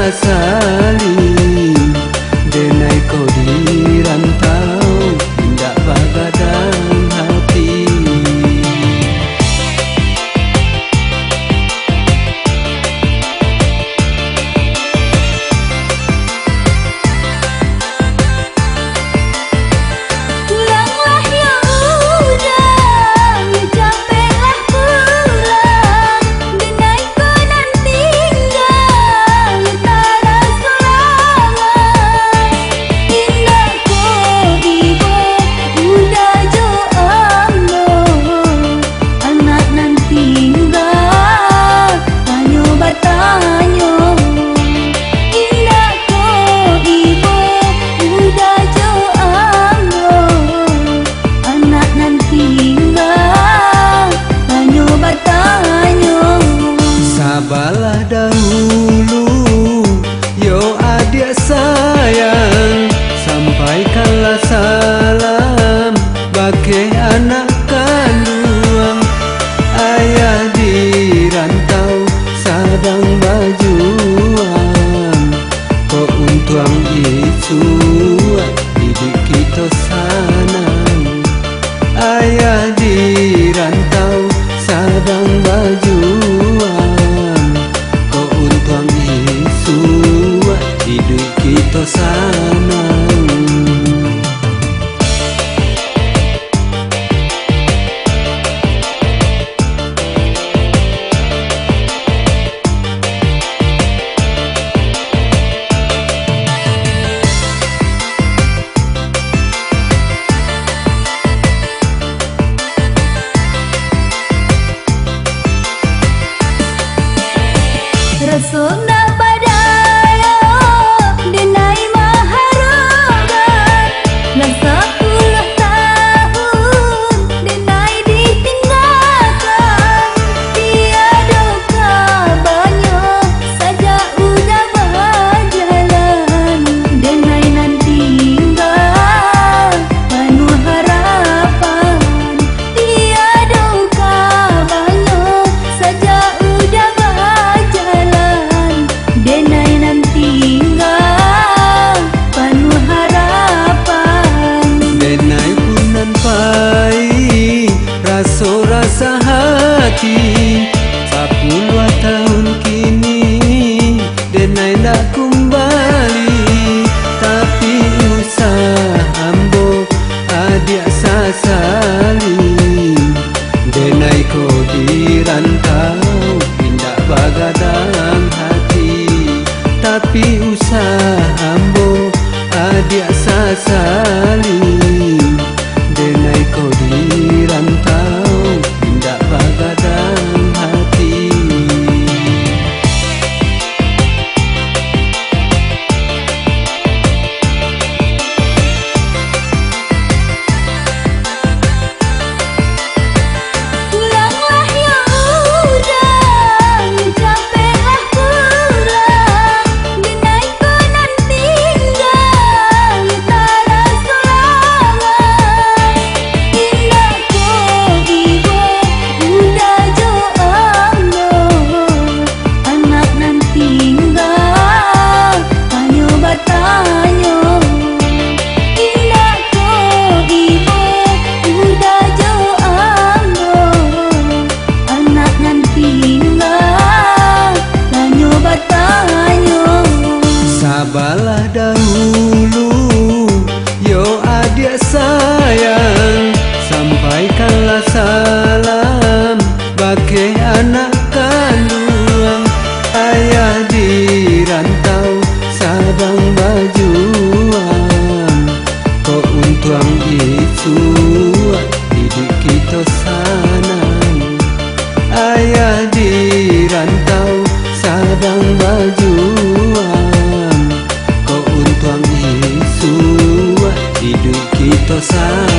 sasali. Denai kau di rantau, tidak bagadang hati. Pulanglah ya udah, capeklah pulang. Denai kau nan tinggal, tara sorangan. Indah kau ibu, udah jo ambo. Anak nan tinggal, tanyo batanyo. Indah kau ibu, udah jo ambo. Anak nan tinggal, tanyo batanyo. Sabarlah dahulu, yo adik sayang. Sampaikanlah salam bagi anak kandung. Ayah di rantau sedang berjuang. Kau untuang itu didik kita sanang. Ayah di rantau sedang berjuang. Kau untuang isu hidup kita sanang. Rasona badaya, denai maharogan. Lah 10 tahun, denai ditinggalkan. Tiada kabarnya, saja udah berjalan. Denai nan tinggal, penuh harapan. Tiada kabarnya, saja udah berjalan. Denai nan tinggal, penuh harapan. Denai pun nan pai rasa hati. 10 tahun kini denai nak kembali. Tapi usaha ambo adik sasali. Denai kau di rantau, tidak bagadang hati. Tapi usaha ambo adik sasali. Denai kau di rantau, tidak bagadang hati. Pulanglah ya udah, capeklah pulang. Denai kau nan tinggal, tara sorangan. Indah kau ibu, udah jo ambo. Anak nan tinggal, tanyo batanyo. Indah kau ibu, udah jo ambo. Anak nan tinggal, tanyo batanyo. Sabarlah dahulu, yo adik sayang. Sampaikanlah salam bagi anak kandung. Ayah di rantau sedang berjuang. Kau untuang itu didik kita sanang. Ayah di rantau sedang berjuang. Kau untuang isu hidup kita sanang.